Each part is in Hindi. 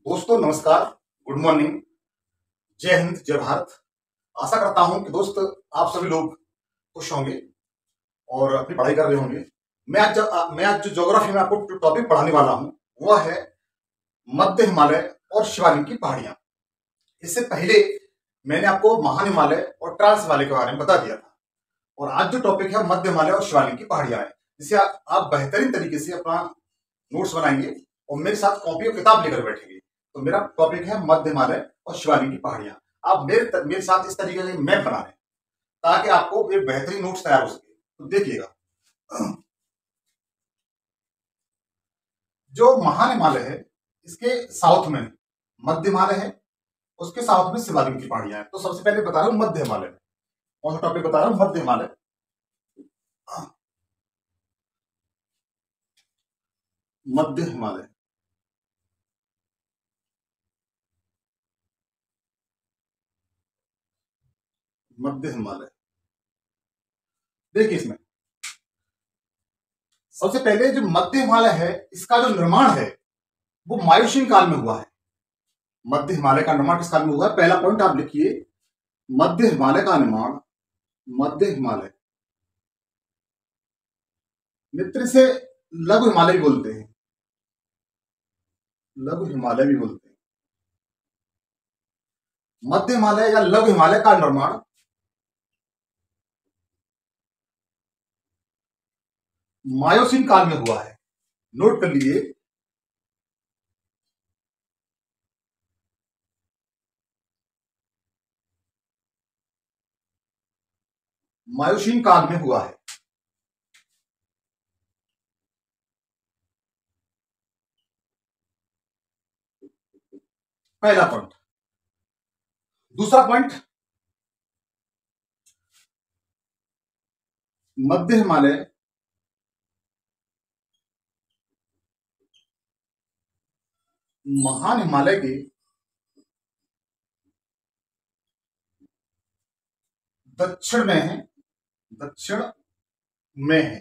दोस्तों नमस्कार, गुड मॉर्निंग, जय हिंद, जय भारत। आशा करता हूं कि दोस्त आप सभी लोग खुश होंगे और अपनी पढ़ाई कर रहे होंगे। मैं आज जो ज्योग्राफी में आपको टॉपिक पढ़ाने वाला हूं वह है मध्य हिमालय और शिवालिक की पहाड़ियां। इससे पहले मैंने आपको महान हिमालय और ट्रांस हिमालय के बारे में बता दिया था और आज जो टॉपिक है मध्य हिमालय और शिवालिक की पहाड़ियां है, जिसे आप बेहतरीन तरीके से अपना नोट्स बनाएंगे और मेरे साथ कॉपी और किताब लेकर बैठेंगे। तो मेरा टॉपिक है मध्य हिमालय और शिवालिक की पहाड़ियां। आप मेरे साथ इस तरीके से मैप बना रहे हैं ताकि आपको एक बेहतरीन नोट्स तैयार हो सके। तो देखिएगा, जो महान हिमालय है इसके साउथ में मध्य हिमालय है, उसके साउथ में शिवालिक की पहाड़ियां हैं। तो सबसे पहले बता रहा हूं मध्य हिमालय, कौन सा टॉपिक बता रहा हूं, मध्य हिमालय। मध्य हिमालय, मध्य हिमालय। देखिए, इसमें सबसे पहले जो मध्य हिमालय है इसका जो निर्माण है वो मायूसीन काल में हुआ है। मध्य हिमालय का निर्माण किस काल में हुआ है? पहला पॉइंट आप लिखिए, मध्य हिमालय का निर्माण, मध्य हिमालय मित्र से लघु हिमालय भी बोलते हैं, लघु हिमालय भी बोलते हैं। मध्य हिमालय या लघु हिमालय का निर्माण मायोसीन काल में हुआ है। नोट कर लीजिए, मायोसीन काल में हुआ है। पहला पॉइंट। दूसरा पॉइंट, मध्य हिमालय महान हिमालय के दक्षिण में है, दक्षिण में है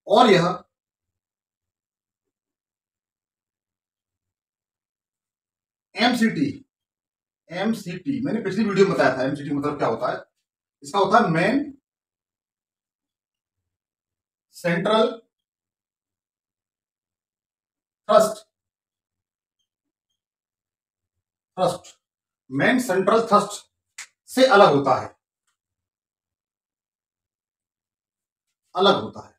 और यह एमसीटी, एमसीटी मैंने पिछली वीडियो में बताया था। एमसीटी मतलब क्या होता है? इसका होता है main central thrust, thrust main central thrust से अलग होता है, अलग होता है।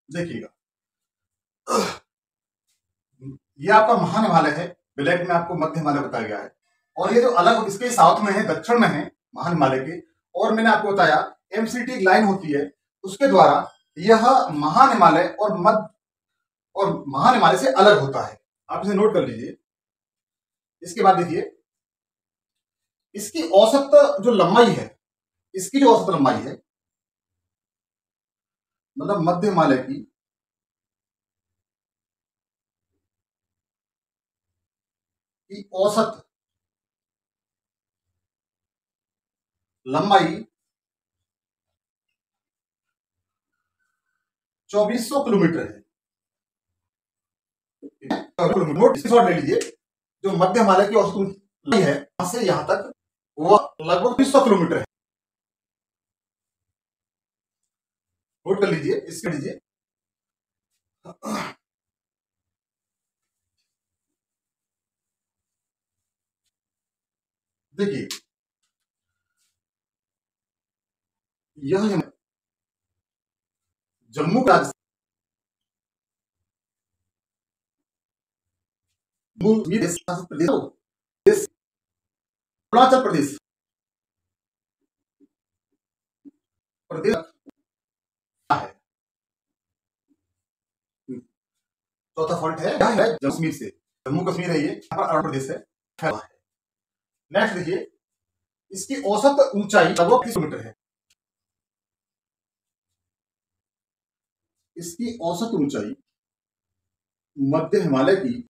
देखिएगा, ये आपका महान हिमालय है, ब्लैक में आपको मध्य हिमालय बताया गया है और ये जो अलग इसके साउथ में है, दक्षिण में है महान हिमालय के। और मैंने आपको बताया एमसीटी लाइन होती है, उसके द्वारा यह महान हिमालय और महान हिमालय से अलग होता है। आप इसे नोट कर लीजिए। इसके बाद देखिए, इसकी औसत जो लंबाई है, इसकी जो औसत लंबाई है, मतलब मध्य हिमालय की औसत लंबाई 2400 किलोमीटर है। नोट ले लीजिए, जो मध्य हिमालय की औसत लंबाई है यहां से यहां तक वह लगभग 200 किलोमीटर है। नोट कर लीजिए, इसके लीजिए। देखिए, यह जम्मू का प्रदेश, अरुणाचल प्रदेश प्रदेश है। चौथा फॉल्ट है जम्मू कश्मीर से, जम्मू कश्मीर है ये, अरुणाचल प्रदेश है। नेक्स्ट देखिए, इसकी औसत ऊंचाई लगभग 30 मीटर है। इसकी औसत ऊंचाई मध्य हिमालय की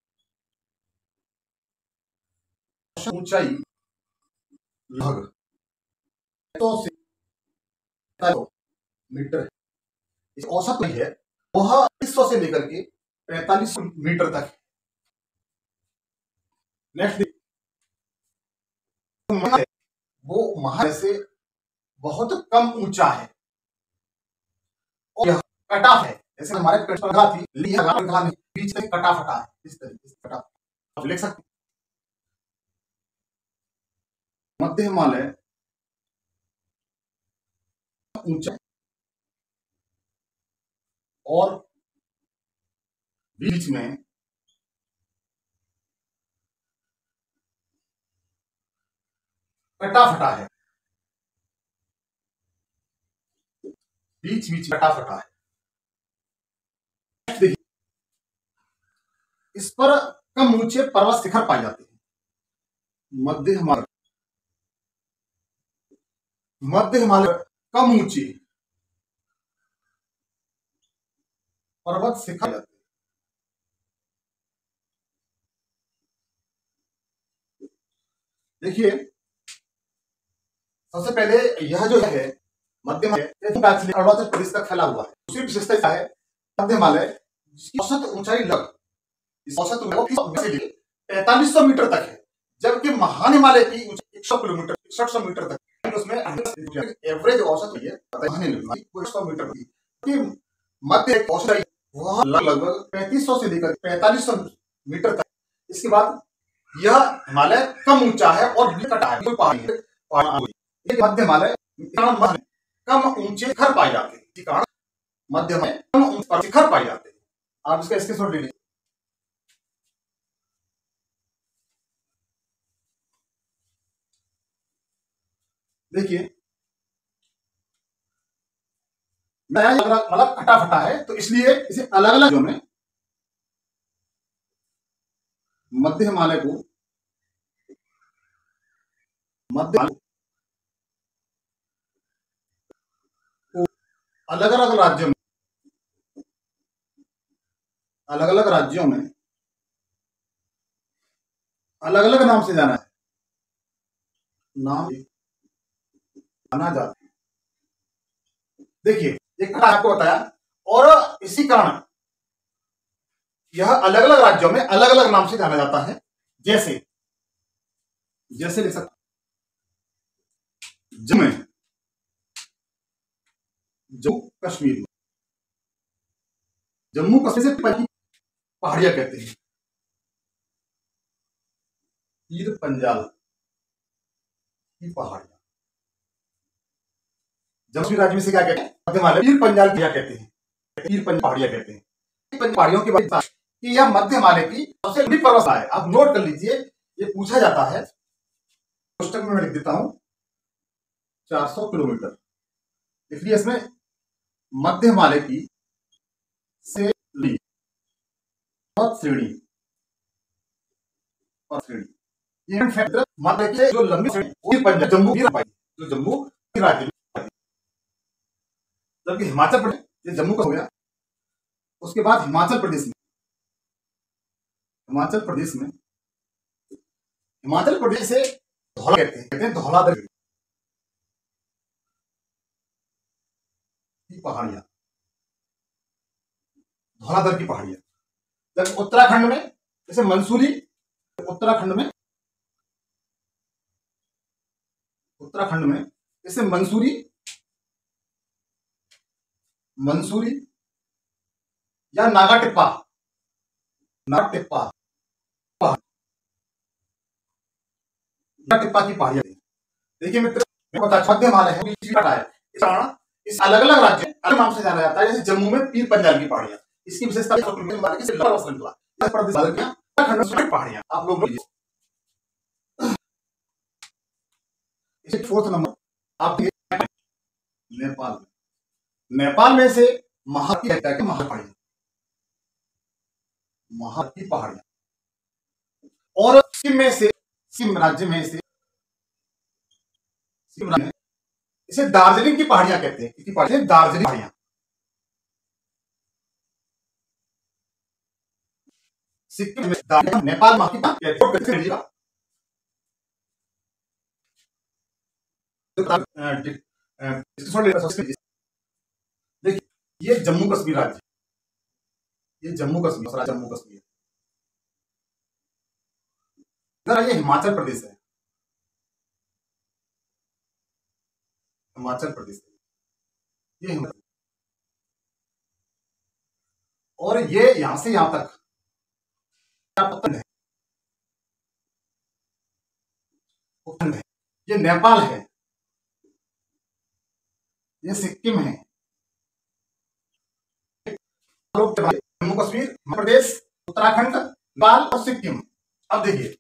ऊंचाई लगभग 100 से 45 मीटर है। इस औसत नहीं है, वह 100 से लेकर के 45 मीटर तक है। नेक्स्ट वो महासागर से बहुत कम ऊंचा है और यह कटा है। जैसे हमारे कटा थी, बीच से कटा फटा है, इस तरीके से कटा। आप लिख सकते मध्य हिमालय ऊंचा और बीच में कटा फटा है, बीच बीच कटा फटा है। देखिए, इस पर कम ऊंचे पर्वत शिखर पाए जाते हैं। मध्य हिमालय कम ऊंचे पर्वत शिखर जाते हैं। देखिए, सबसे पहले यह जो है मध्य हिमालय अरुणाचल प्रदेश तक फैला हुआ है। दूसरी विशेषता है मध्य हिमालय जिसकी औसत ऊंचाई औसत 4500 मीटर तक है, जबकि महान हिमालय की ऊंचाई 100 किलोमीटर 6100 मीटर तक है। उसमें एवरेज औसत हुई है 100 मीटर की। मध्य औसत वह लगभग 3500 से लेकर 4500 मीटर तक। इसके बाद यह हिमालय कम ऊंचा है और कटा है, कोई पहाड़ी है। मध्य हिमालय कम ऊंचे शिखर पाए जाते हैं, कारण मध्य में कम ऊंचे शिखर पाए जाते हैं। आप इसका स्क्रीनशॉट ले लीजिए। देखिए, मतलब कटा फटा है, तो इसलिए इसे अलग अलग में मध्य हिमालय को अलग अलग राज्यों में अलग अलग नाम से जाना जाता है। देखिए, एक आपको बताया, और इसी कारण यह अलग अलग राज्यों में अलग अलग नाम से जाना जाता है। जैसे लिख सकते जम्मू कश्मीर, जम्मू कश्मीर से पहाड़ियां कहते हैं, पीर पंजाल की पहाड़ियां। जम्मू राज्य में से क्या कहते हैं? मध्य हिमालय पीर पंजाल की कहते हैं, पीर पंजाल पहाड़ियां कहते हैं। पहाड़ियों की वजह कि यह मध्य हिमालय की सबसे लंबी पर्वत है। आप नोट कर लीजिए, ये पूछा जाता है। पुस्तक में मैं लिख देता हूं 400 किलोमीटर। इसलिए इसमें मध्य हिमालय की से श्रेणी ये मध्य की जो लंबी श्रेणी पंजाब जम्मू की जो जम्मू राज्य में, जबकि हिमाचल प्रदेश ये जम्मू का हो गया। उसके बाद हिमाचल प्रदेश से धौला कहते हैं धौलाधर की पहाड़ियां, धौलाधर की पहाड़ियां। जब उत्तराखंड में जैसे मंसूरी, उत्तराखंड में जैसे मंसूरी या नागा टिप्पा की पहाड़ियां। देखिए मित्र, मध्य हिमालय है, इस अलग अलग राज्य अलग नाम से जाना जाता है। जैसे जम्मू में पीर पंजाल की पहाड़ियां, इसकी विशेषता पहाड़ियां। आप लोग फोर्थ नंबर आप नेपाल में से महा की पहाड़ियां, और सिक्किम राज्य में से इसे दार्जिलिंग की पहाड़ियां कहते हैं। कितनी पहाड़ियां? दार्जिलिंग पहाड़ियां। सिक्किम में दार्जिलिंग, नेपाल देखिए, ये जम्मू कश्मीर राज्य, ये जम्मू कश्मीर, जम्मू कश्मीर। ये हिमाचल प्रदेश है, हिमाचल प्रदेश है, ये हिमाचल। और ये यहां से यहां तक उत्तराखंड है, उत्तराखंड है, ये नेपाल है, ये सिक्किम है। जम्मू कश्मीर, मध्य प्रदेश, उत्तराखंड, नेपाल और सिक्किम। अब देखिए,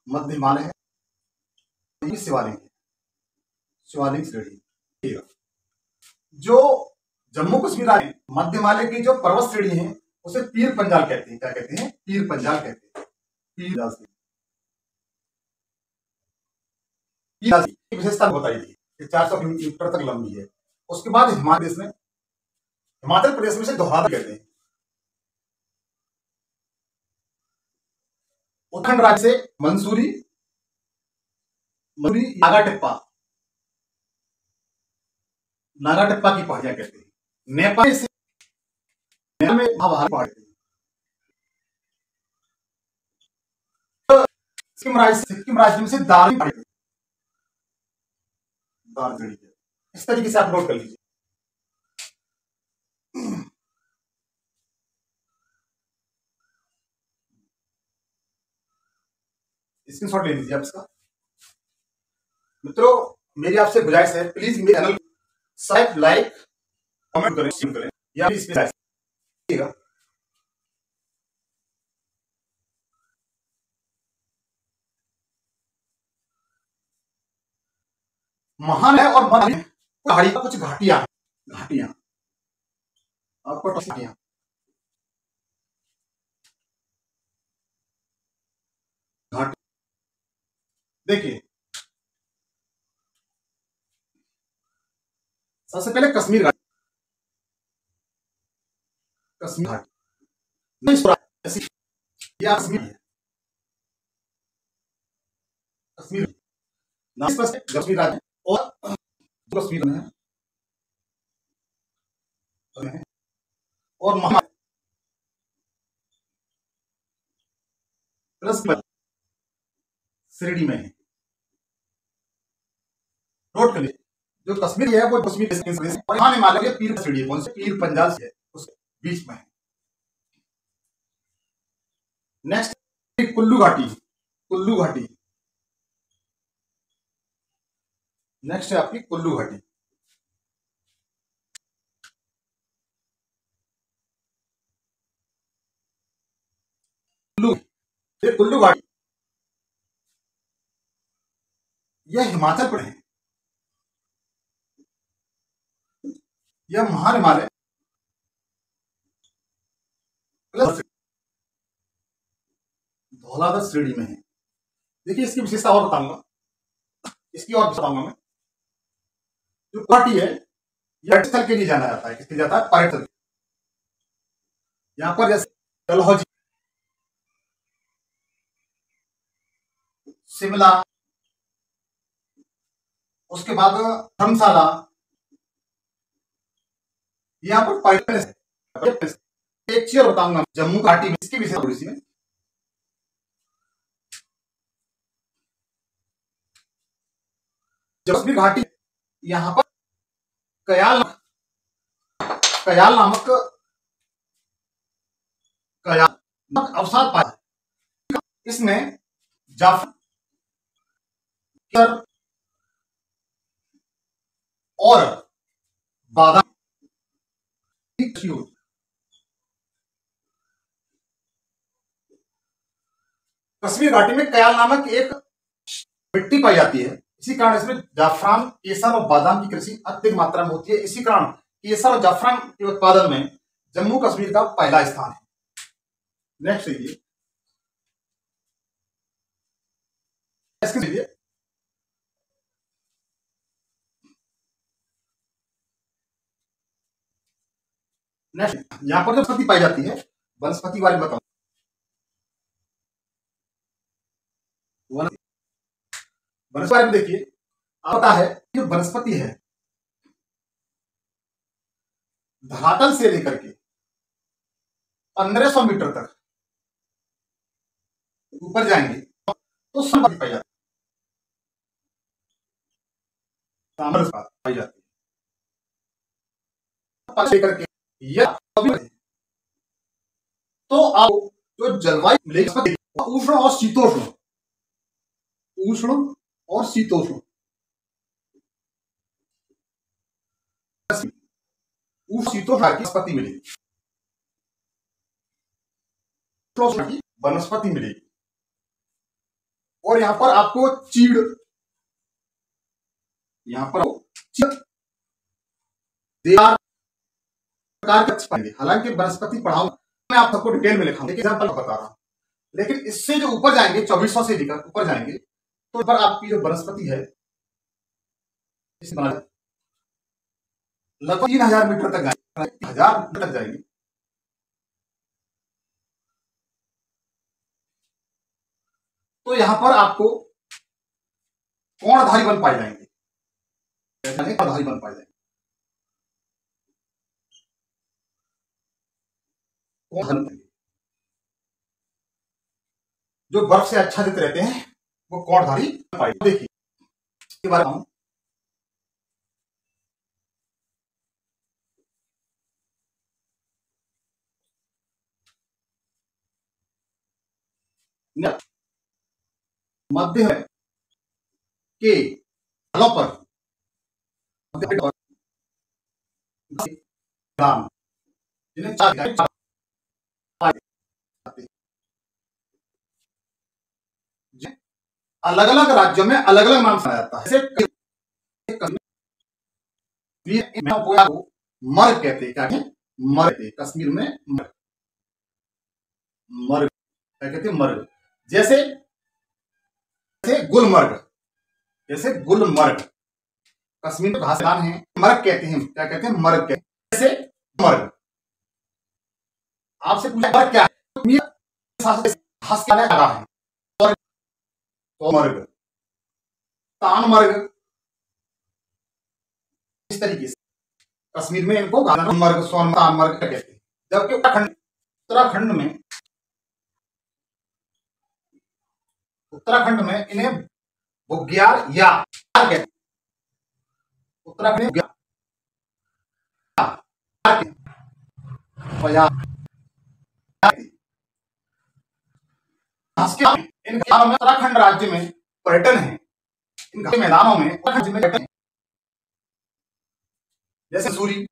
मध्य हिमालय है, शिवालिक है, शिवालिक श्रेणी। जो जम्मू कश्मीर राज्य मध्य हिमालय की जो पर्वत श्रेणी है उसे पीर पंजाल कहते हैं। क्या कहते हैं? पीर पंजाल कहते हैं। पीर की विशेषता बताई थी कि 400 किलोमीटर तक लंबी है। उसके बाद हिमाचल प्रदेश में से दोहरादा कहते हैं। उत्तराखंड राज्य से मंसूरी, नागा टिप्पा, नागा टिप्पा की पहाड़ियां कहते हैं। नेपाल से नेपाल में महाभारत पहाड़ी, सिक्किम राज्य में से दार्जिलिंग पहाड़ी, दार्जिलिंग। इस तरीके से आप नोट कर लीजिए। स्क्रीनशॉट ले लीजिए आप इसका। मित्रों, मेरी आपसे गुजारिश है, प्लीज मेरे चैनल सब्सक्राइब, लाइक, कमेंट करें, शेयर करें, या इस पे महान है और महान है पहाड़ी का कुछ घाटियां, घाटियां आपको घाटियां, घाटी। देखिए, सबसे पहले कश्मीर घाटी, कश्मीर घाटी या कश्मीर है, कश्मीर कश्मीर राज्य और कश्मीर में है और महा प्लस श्रेणी में है। नोट कर लीजिए, जो कश्मीर है वो कश्मीर और यहाँ हिमालय के पीर श्रेणी, कौन से? पीर पंजाल से है, उसके बीच में है। नेक्स्ट कुल्लू घाटी, कुल्लू घाटी। नेक्स्ट है आपकी कुल्लू घाटी। कुल्लू घाटी यह हिमाचल प्रदेश है, यह महान हिमालय प्लस धौलाधर श्रेणी में है। देखिए, इसकी विशेषता और बताऊंगा, इसकी और बताऊंगा मैं। जो घाटी है यह स्थल के लिए जाना जाता है, किसके जाता है? पर्यटन। यहां पर जैसे डलहौजी, शिमला, उसके बाद धर्मशाला, यहाँ पर पर्यटन। एक चीज बताऊंगा जम्मू घाटी में, इसकी विशेषता थोड़ी सी में। कश्मीर घाटी यहाँ पर कयाल, कयाल नामक अवसाद पाया है। इसमें जाफर और बादाम कश्मीर घाटी में कयाल नामक एक मिट्टी पाई जाती है। इसी कारण इसमें जाफरान, केसर और बादाम की कृषि अत्यधिक मात्रा में होती है। इसी कारण केसर और जाफरान के उत्पादन में जम्मू कश्मीर का पहला स्थान है। नेक्स्ट देखिए, नेक्स्ट यहां पर जो वनस्पति पाई जाती है, वनस्पति बारे में बताऊं। वनस्पति बारे में देखिए, आपको पता है कि वनस्पति है धरातल से लेकर के 1500 मीटर तक ऊपर जाएंगे तो वनस्पति पाई जाती है, पाई जाती है लेकर के यह तो आप जो जलवायु मिलेगी उष्ण और शीतोष्ण, उष्ण और शीतोष्ण, शीतोष्ण की वनस्पति मिलेगी, की वनस्पति मिलेगी। और यहां पर आपको चीड़, यहां पर प्रकार के पाएंगे। हालांकि वनस्पति पढ़ाऊंगा मैं आप सबको डिटेल में लिखाऊंगा, एग्जांपल बता रहा हूं। लेकिन इससे जो ऊपर जाएंगे 2400 से लेकर ऊपर जाएंगे तो पर आपकी जो वनस्पति है लगभग 3000 मीटर तक जाएंगे, 1000 मीटर तक जाएंगे। तो यहां पर आपको कोणधारी वन पाए जाएंगे, कोणधारी वन पाए जाएंगे। जो बर्फ से आच्छादित रहते हैं वो कोणधारी पाए। देखिए इसके बारे में मध्य के ढालों पर जिन्हें अलग अलग राज्यों में अलग अलग नाम सुना जाता है। जैसे मर्ग कहते हैं, क्या है मर्ग, कश्मीर में मर्ग, मर्ग क्या कहते हैं मर्ग। जैसे गुलमर्ग, जैसे गुलमर्ग कश्मीर में घासदान है, मर्ग कहते हैं, क्या कहते हैं मर्ग कहते हैं। जैसे मर्ग आपसे पूछा मर्ग क्या है, घास क्या लगा है तो मर्ग, तान मर्ग, इस तरीके से कश्मीर में इनको मर्ग, सोन तान मर्ग कहते हैं। जबकि उत्तराखंड में इन्हें बुग्याल या कहते हैं। उत्तराखंड उत्तराखंड राज्य में पर्यटन है, इन मैदानों में उत्तराखंड में पर्यटन, जैसे सूरी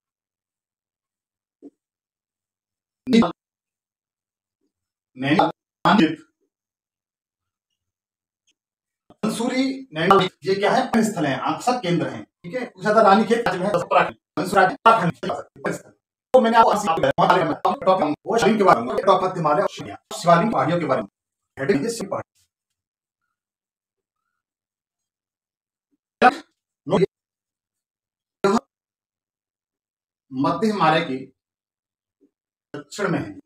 मंसूरी नैनीताल, ये क्या है स्थल है, आकर्षक केंद्र है। ठीक है, पूछा था रानीखेत राज्य में है उत्तराखंड। तो मैंने आपको शिवालिक के बारे में, शिवालिक पहाड़ियों के बारे में, मध्य हिमालय के दक्षिण में है,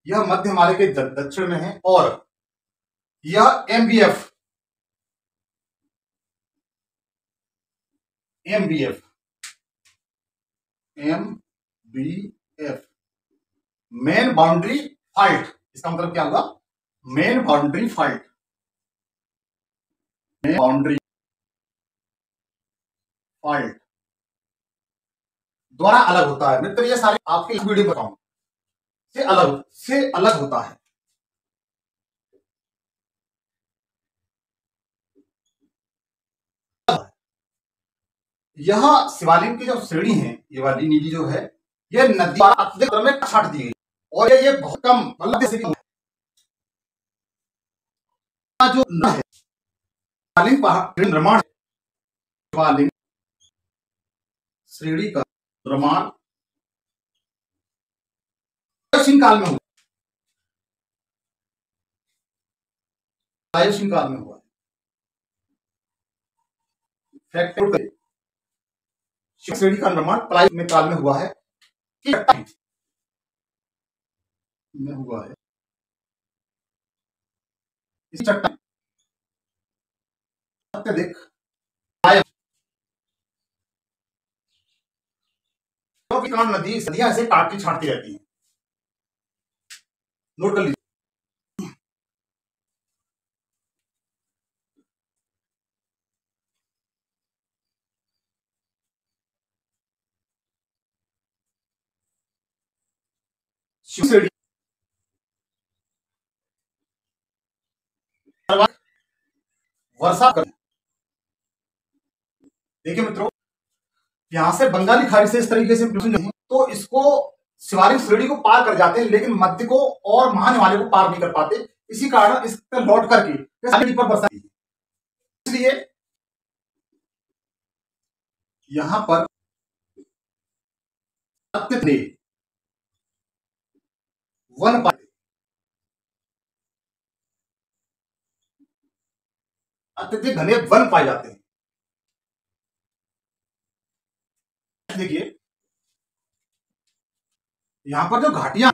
यह मध्य हिमालय के दक्षिण में है। और यह एमबीएफ मेन बाउंड्री फॉल्ट, इसका मतलब क्या होगा main boundary fault, main boundary fault द्वारा अलग होता है। मित्र ये सारे आपके इस वीडियो बताऊं से अलग होता है। यह शिवालिक की जो श्रेणी है, ये वाली नीली जो है, ये नदी में छाट दी गई और ये बहुत कम मतलब जैसे कि जो है शिवालिक पहाड़ निर्माण, शिवालिक श्रेणी का निर्माण प्राचीन काल में हुआ, प्राचीन काल में हुआ। श्रेणी का निर्माण प्राचीन काल में हुआ है, में हुआ है। इस चट्टान अत्यधिक नदियां ऐसे काटती छाटती रहती हैं। नोट कर लीजिए। शिवसेड़ी वर्षा कर, देखिए मित्रों, यहां से बंगाली खाड़ी से इस तरीके से तो इसको शिवालिक श्रेणी को पार कर जाते हैं, लेकिन मध्य को और महाहिमालय को पार नहीं कर पाते। इसी कारण इस पर लौट करके पर बरसा, इसलिए यहां पर वन पाए, अत्यधिक घने वन पाए जाते हैं। देखिए यहां पर जो घाटियां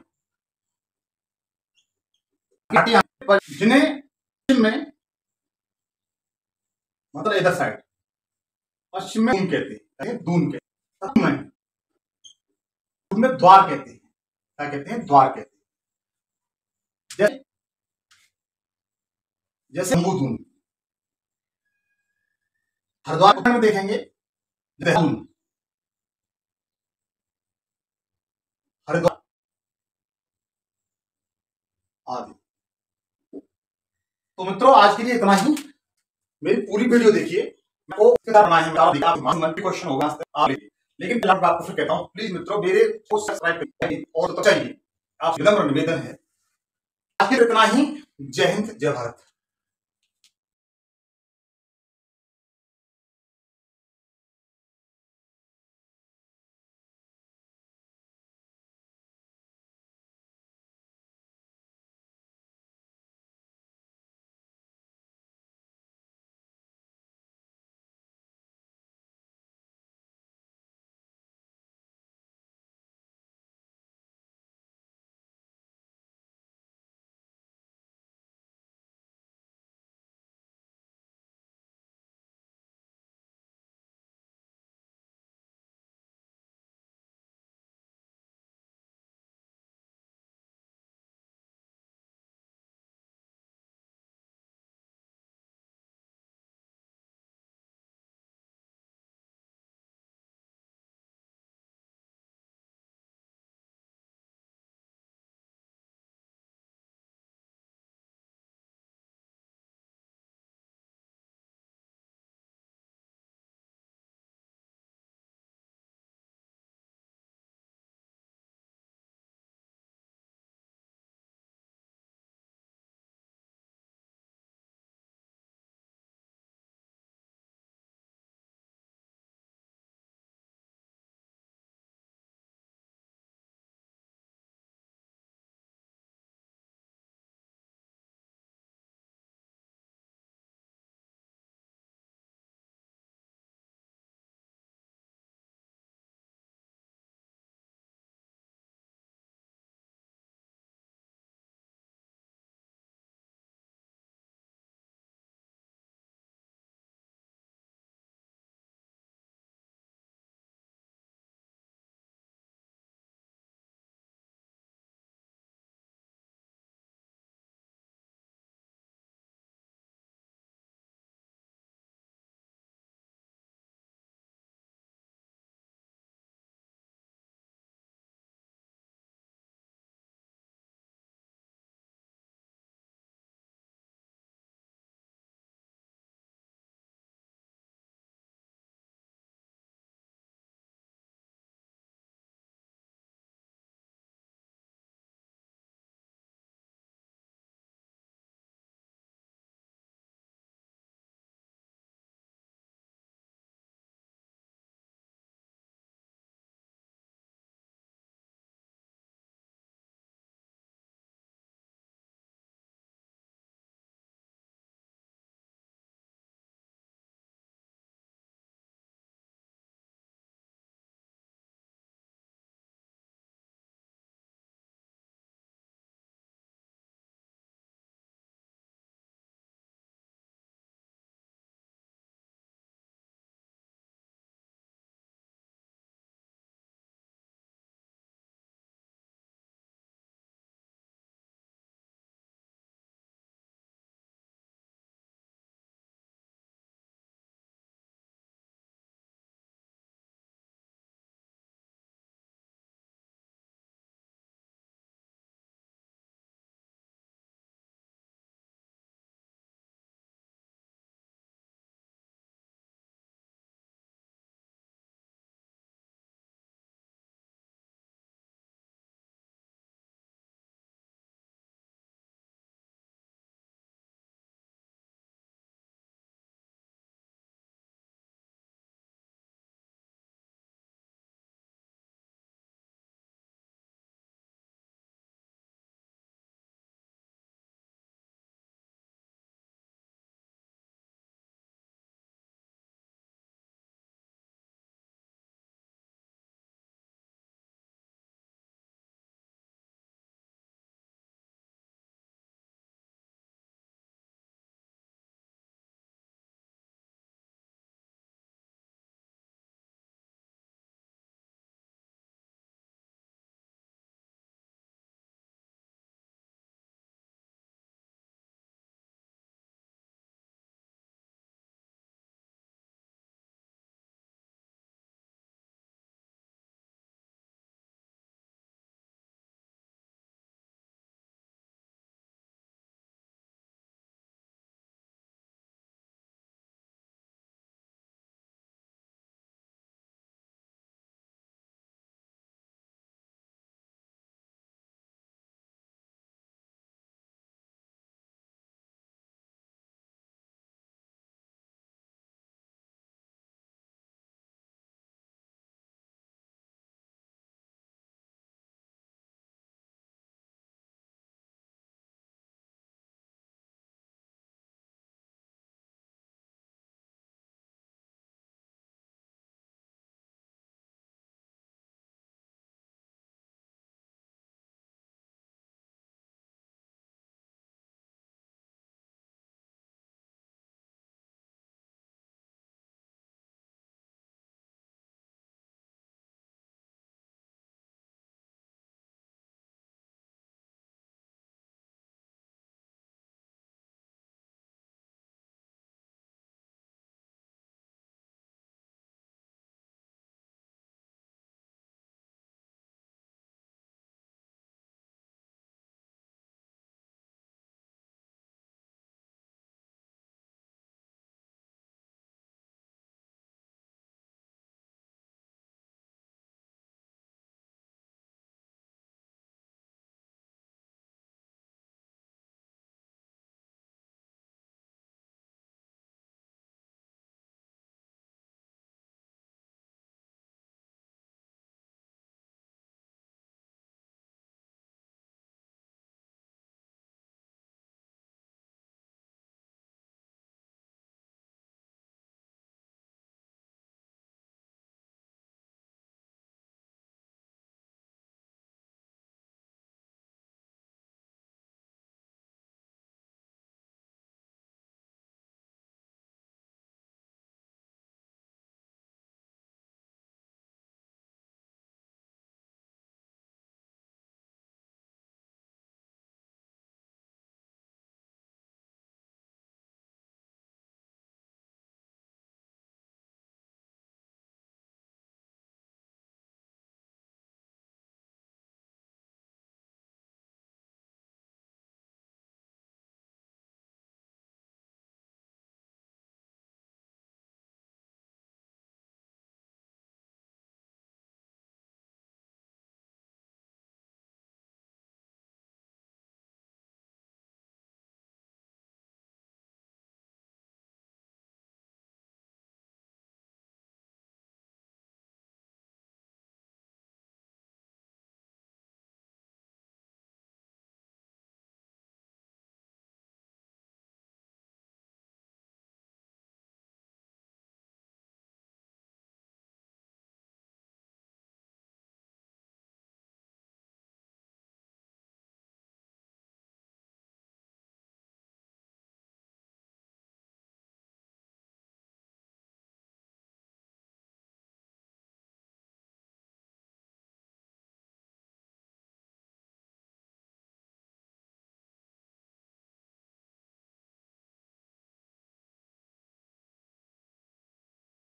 जिन्हें में मतलब इधर साइड पश्चिम में दून कहते हैं, दून कहते हैं, में द्वार कहते हैं। क्या कहते हैं? द्वार कहते हैं। जैसे दून, हरिद्वार में देखेंगे देहरादून, हरिद्वार आदि। तो मित्रों आज के लिए इतना ही। मेरी पूरी वीडियो देखिए, क्वेश्चन होगा लेकिन मैं आपको फिर कहता हूं, प्लीज मित्रों मेरे को सब्सक्राइब करिए और तो चाहिए आप विनम्र निवेदन है। आज के लिए इतना ही। जय हिंद, जय भारत।